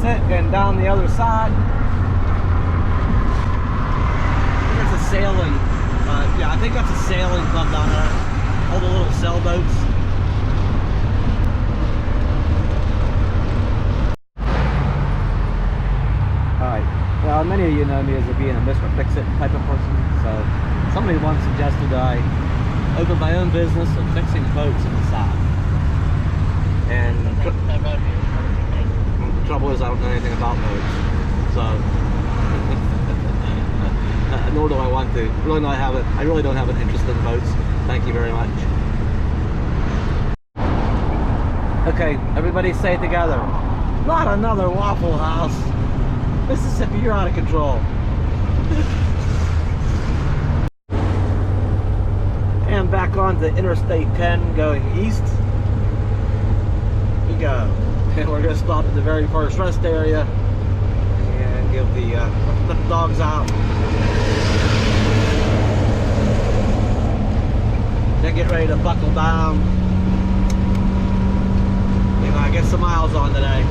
it, and down the other side, there's a sailing. Yeah, I think that's a sailing club down there. All the little sailboats. Alright, well, many of you know me as being a Mr. Fix-It type of person, so somebody once suggested that I open my own business of fixing boats in the South. And the trouble is I don't know anything about boats, so nor do I want to. I really don't have an interest in boats. Thank you very much. Okay, everybody say it together. Not another Waffle House. Mississippi, you're out of control. And back onto Interstate 10 going east. We go. And we're going to stop at the very first rest area and give let the dogs out. Then get ready to buckle down. You know, I get some miles on today.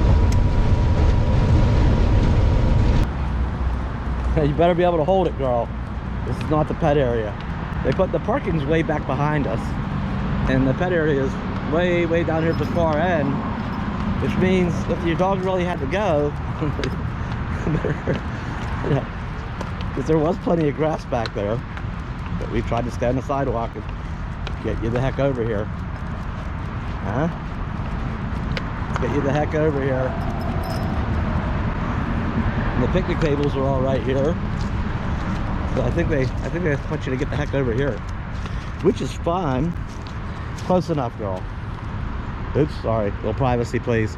You better be able to hold it, girl. This is not the pet area. They put the parking's way back behind us, and the pet area is way down here at the far end, which means if your dog really had to go, because there was plenty of grass back there, but we tried to stay on the sidewalk and get you the heck over here. Huh? Let's get you the heck over here. And the picnic tables are all right here. So I think they want you to get the heck over here, which is fine. Close enough, girl. Oops, sorry. A little privacy, please.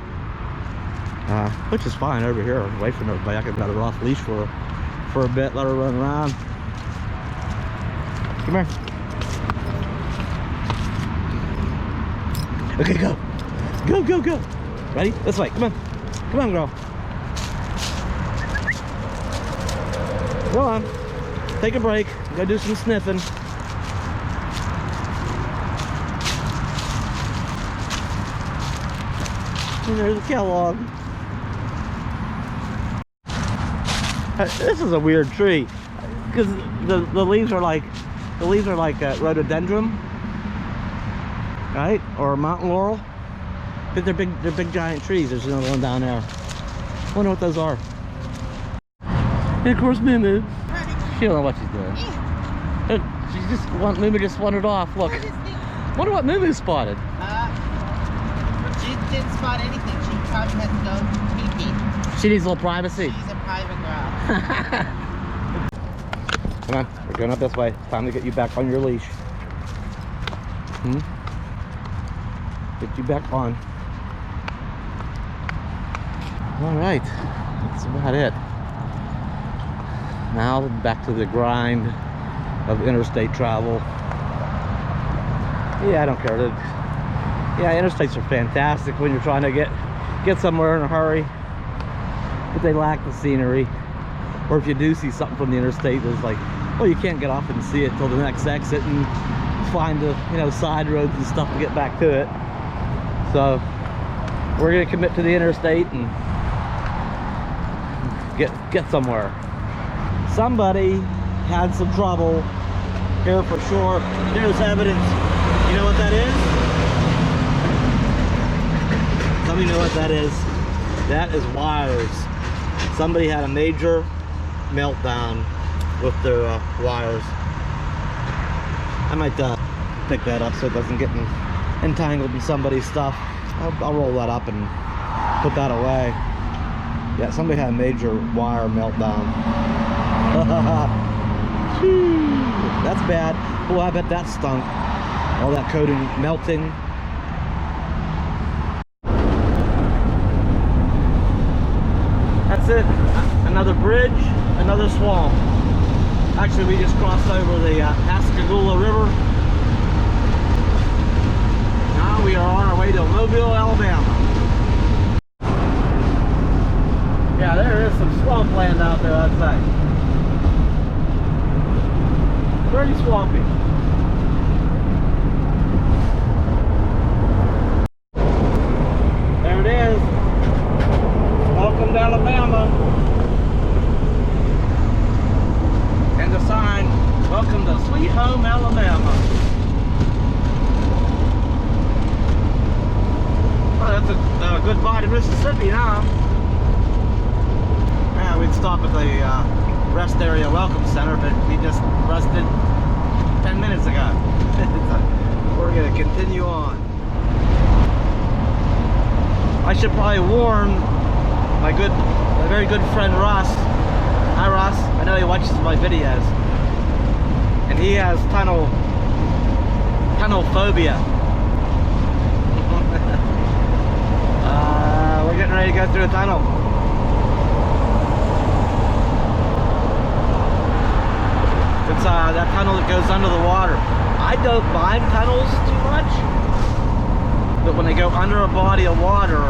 Which is fine over here, away from everybody. I could let her off leash for a bit, let her run around. Come here. Okay, go. Go. Ready? This way. Come on. Come on, girl. Go on. Take a break. Go do some sniffing. And there's a Kellogg. This is a weird tree because the leaves are like rhododendron, right? Or mountain laurel. But they're big giant trees. There's another one down there. I wonder what those are. And of course, Moo. She don't know what she's doing. Moo just wandered off. Look. Wonder what Moo spotted. She didn't spot anything. She probably had to go pee-pee. She needs a little privacy. She's a private girl. Come on, we're going up this way. It's time to get you back on your leash. Get you back on. All right, that's about it. Now back to the grind of interstate travel. Yeah, I don't care. Yeah, interstates are fantastic when you're trying to get somewhere in a hurry, but they lack the scenery. Or if you do see something from the interstate, there's like, well, you can't get off and see it till the next exit and find the side roads and stuff to get back to it. So we're gonna commit to the interstate and get somewhere. Somebody had some trouble here for sure. There's evidence. You know what that is? Let me know what that is. That is wires. Somebody had a major meltdown with their wires. I might pick that up so it doesn't get entangled in somebody's stuff. I'll roll that up and put that away. Yeah, somebody had a major wire meltdown. That's bad. Oh, I bet that stunk. All that coating melting. That's it. Another bridge, another swamp. Actually, we just crossed over the Pascagoula River. Now we are on our way to Mobile, Alabama. Yeah, there is some swampland out there, I'd say. Pretty swampy. There it is. Welcome to good bite of Mississippi now. Yeah, we'd stop at the rest area welcome center, but we just rested 10 minutes ago. We're gonna continue on. I should probably warn my very good friend Ross. Hi Ross, I know he watches my videos. And he has tunnel phobia. We're getting ready to go through a tunnel. It's that tunnel that goes under the water. I don't mind tunnels too much, but when they go under a body of water,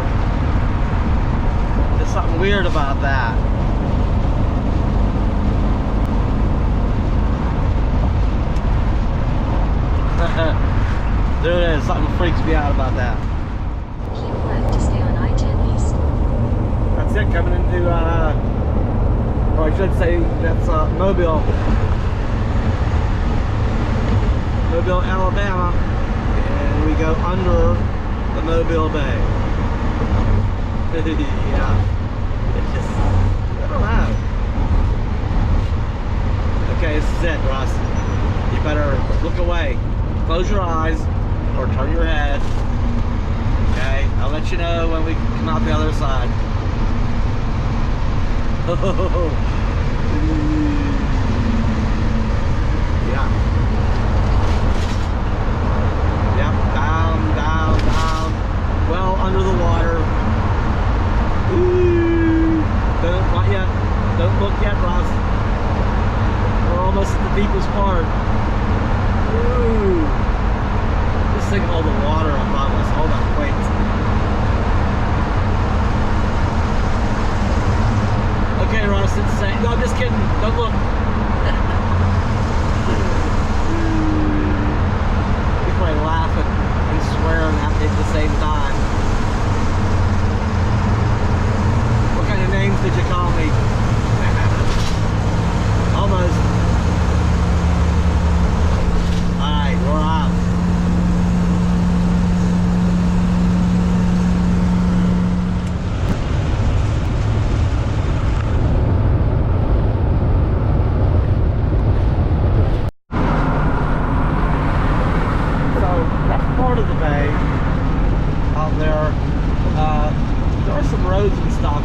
there's something weird about that. There it is. Something freaks me out about that. Keep left to stay on I-10 East. That's it, coming into, or I should say, that's Mobile, Alabama, and we go under the Mobile Bay. Yeah, it's just, I don't know. Okay, this is it, Russ. You better look away. Close your eyes or turn your head. Okay, I'll let you know when we come out the other side. Yeah. Yep, down, down, down. Well under the water. Ooh. Not yet. Don't look yet, Ross. We're almost at the deepest part. Ooh. Just think of all the water above us, all that weight. Okay, Ross, it's insane. No, I'm just kidding. Don't look. We're probably laughing and swearing at the same time. What kind of names did you call me? Almost. Alright, we're off. So that's part of the bay out there. There are some roads and stuff.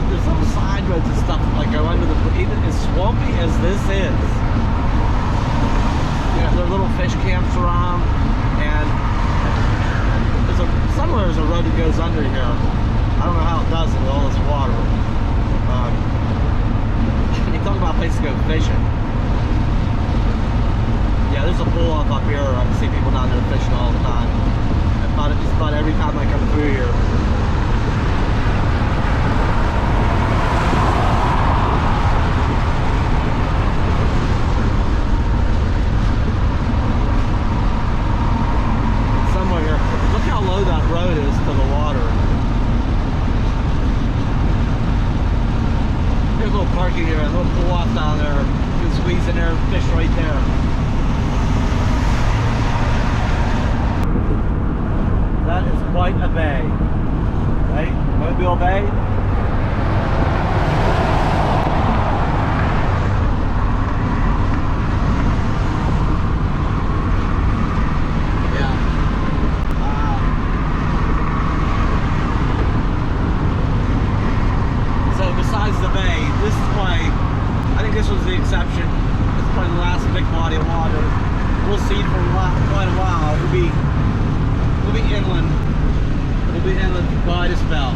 There's some side roads and stuff that go under the, even as swampy as this is. There are little fish camps around, and somewhere there's a road that goes under here. I don't know how it does it with all this water. You talk about a place to go fishing. Yeah, there's a pull off up here. I can see people down there fishing all the time. Just about every time I come through here. That road is to the water. There's a little parking here, a little pull off down there. You can squeeze in there and fish right there. That is quite a bay, right? Mobile Bay. This was the exception. It's probably the last big body of water. We'll see for quite a while. We'll be inland. We'll be inland for quite a spell.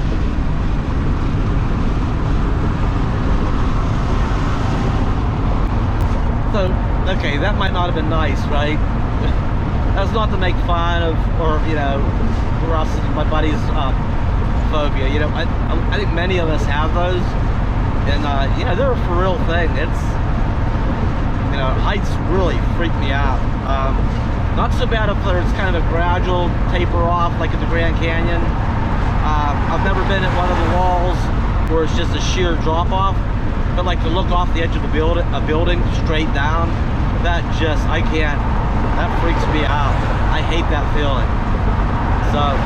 So, okay, that might not have been nice, right? That's not to make fun of, or Ross and my buddy's phobia. I think many of us have those. And they're a for real thing. It's, heights really freak me out. Not so bad if there's kind of a gradual taper off, like at the Grand Canyon. I've never been at one of the walls where it's just a sheer drop off, but like to look off the edge of a building straight down, that freaks me out. I hate that feeling. So,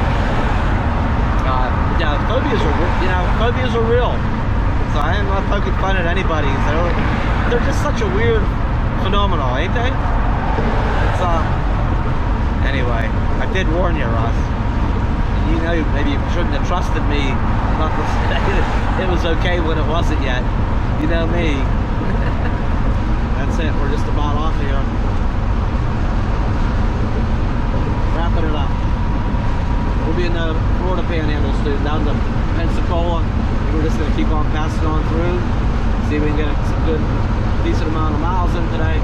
yeah, phobias are, phobias are real. So I am not poking fun at anybody. They're just such a weird phenomenon, ain't they? It's anyway, I did warn you, Ross. You know, maybe you shouldn't have trusted me not to say it was okay when it wasn't yet. You know me. That's it, we're just about off here. Wrapping it up. We'll be in the Florida Panhandle soon, down to Pensacola. We're just gonna keep on passing on through. See if we can get some good, decent amount of miles in today.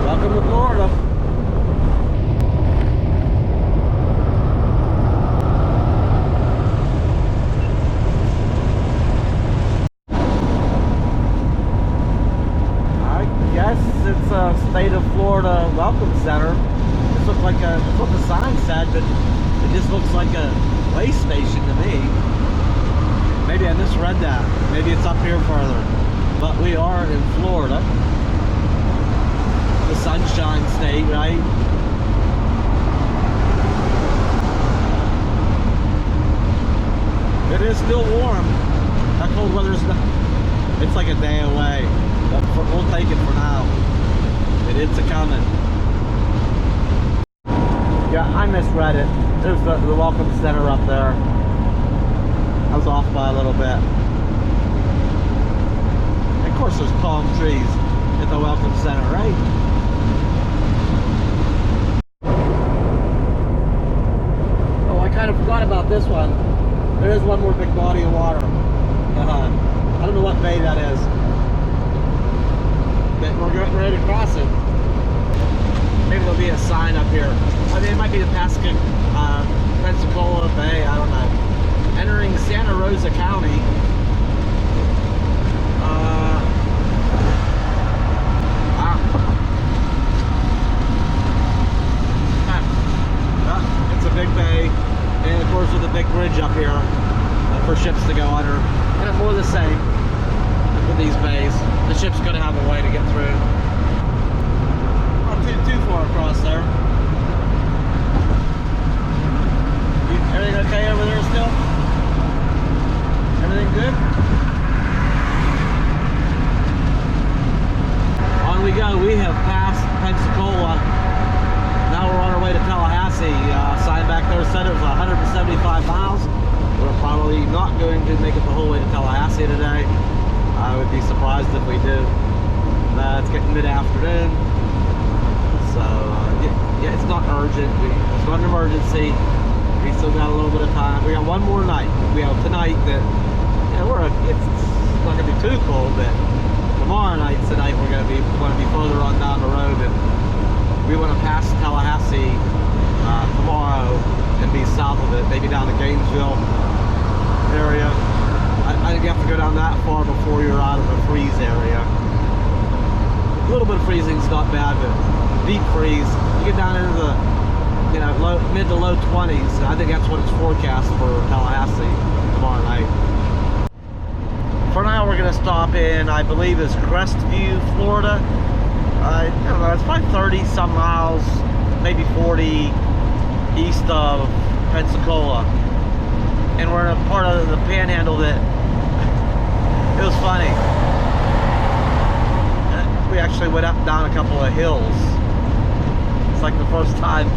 Welcome to Florida. It's a state of Florida welcome center. This looks like that's what the sign said, but it just looks like a way station to me. Maybe I misread that. Maybe it's up here further. But we are in Florida, the Sunshine State, right? It is still warm. That cold weather's not. It's like a day away. But we'll take it for now. It's a coming. Yeah, I misread it. There's the welcome center up there. I was off by a little bit. And of course there's palm trees at the welcome center, right? Oh, I kind of forgot about this one. There is one more big body of water. I don't know what bay that is. But we're getting ready to cross it. Maybe there'll be a sign up here. I mean, it might be the Pensacola Bay, I don't know. Entering Santa Rosa County. It's a big bay. And of course with a big bridge up here for ships to go under. And it's more the same with these bays. The ship's going to have a way to get through. Not too far across there. Everything okay over there still? Everything good? On we go. We have passed Pensacola. Now we're on our way to Tallahassee. Sign back there said it was 175 miles. We're probably not going to make it the whole way to Tallahassee today. I would be surprised if we do. It's getting mid-afternoon, so yeah, it's not urgent. It's not an emergency. We still got a little bit of time. We got one more night. We have tonight that it's not gonna be too cold, but tomorrow night tonight we're gonna be further on down the road, and we want to pass Tallahassee tomorrow and be south of it, maybe down to Gainesville area. I think you have to go down that far before you're out of the freeze area. A little bit of freezing is not bad, but deep freeze, you get down into the mid to low 20s. I think that's what it's forecast for Tallahassee tomorrow night. For now, we're going to stop in, I believe, is Crestview, Florida. I don't know, it's probably 30 some miles, maybe 40 east of Pensacola. And we're in a part of the Panhandle that it was funny. We actually went up and down a couple of hills. It's like the first time,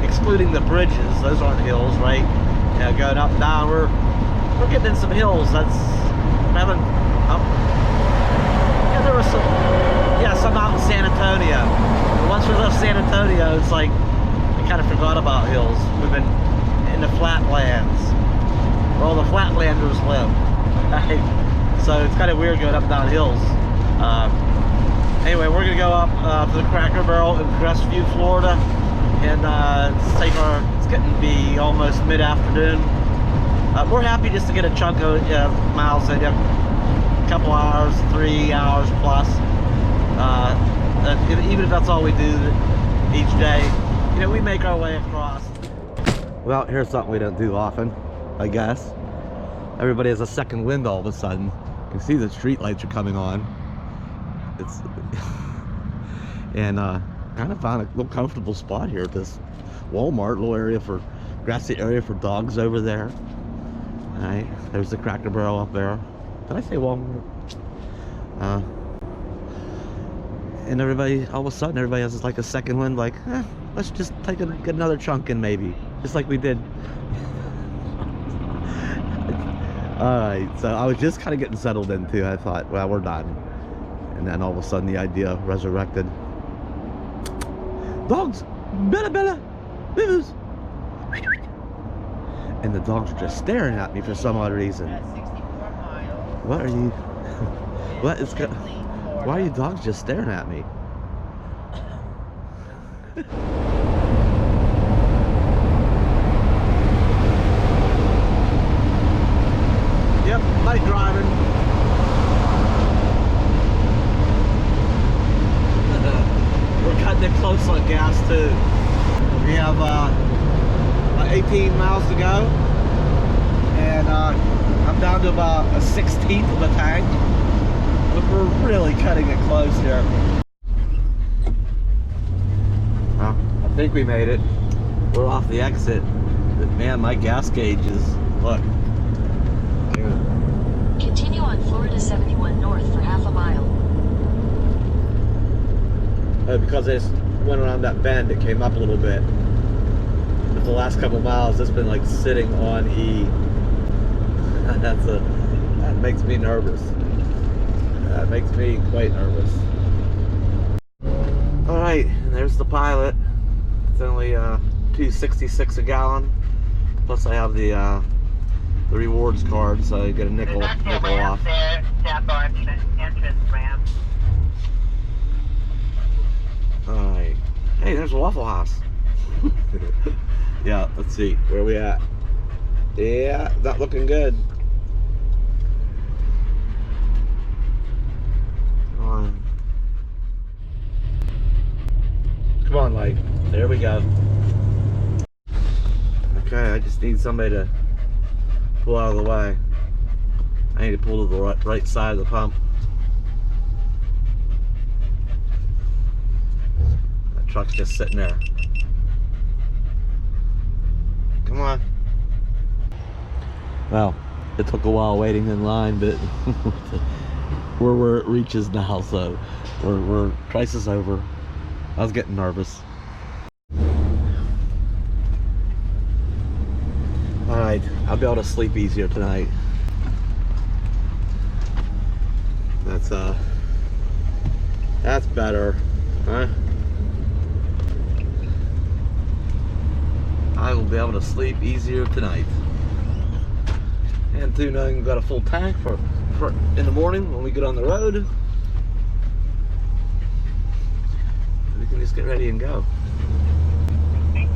excluding the bridges, those aren't hills, right? Going up and down, we're getting in some hills. That's having. There was some out in San Antonio. And once we left San Antonio, it's like we kind of forgot about hills. We've been in the flatlands, where all the flatlanders live. Right? So it's kind of weird going up and down hills. Anyway, we're gonna go up to the Cracker Barrel in Crestview, Florida, and it's getting to be almost mid-afternoon. We're happy just to get a chunk of miles in, a couple hours, 3 hours plus. Even if that's all we do each day, we make our way across. Well, here's something we don't do often, I guess. Everybody has a second wind all of a sudden. You can see the street lights are coming on. And kind of found a little comfortable spot here at this Walmart, little area for grassy area for dogs over there. All right, there's the Cracker Barrel up there. Did I say Walmart? And everybody, all of a sudden, everybody has like a second wind, like, let's just get another chunk in maybe, just like we did. All right, so I was just kind of getting settled into. I thought, well, we're done. And then all of a sudden, the idea resurrected. Dogs, Bella, Bella, Bibbles. And the dogs are just staring at me for some odd reason. 64 miles. What are you? What is going? Why are you dogs just staring at me? Yep, night driving. We're cutting it close on gas too. We have about 18 miles to go, and I'm down to about a 1/16 of the tank. But we're really cutting it close here. Well, I think we made it. We're off the exit. But man, my gas gauge is, look. Continue on Florida 71 north for half a mile. Because I just went around that bend, it came up a little bit. But the last couple miles, it's been like sitting on E. That makes me nervous. That makes me quite nervous. All right, and there's the Pilot. It's only $2.66 a gallon. Plus, I have the rewards card, so I get a nickel off. There, step on entrance ramp. All right. Hey, there's a Waffle House. Yeah, let's see. Where are we at? Yeah, not looking good. Come on, light. There we go. Okay, I just need somebody to pull out of the way. I need to pull to the right side of the pump. That truck's just sitting there. Come on. Well, it took a while waiting in line, but we're where it reaches now, so we're crisis over. I was getting nervous. Alright, I'll be able to sleep easier tonight. That's better, huh? I will be able to sleep easier tonight. And too, knowing we've got a full tank for in the morning when we get on the road. We can just get ready and go. Hey,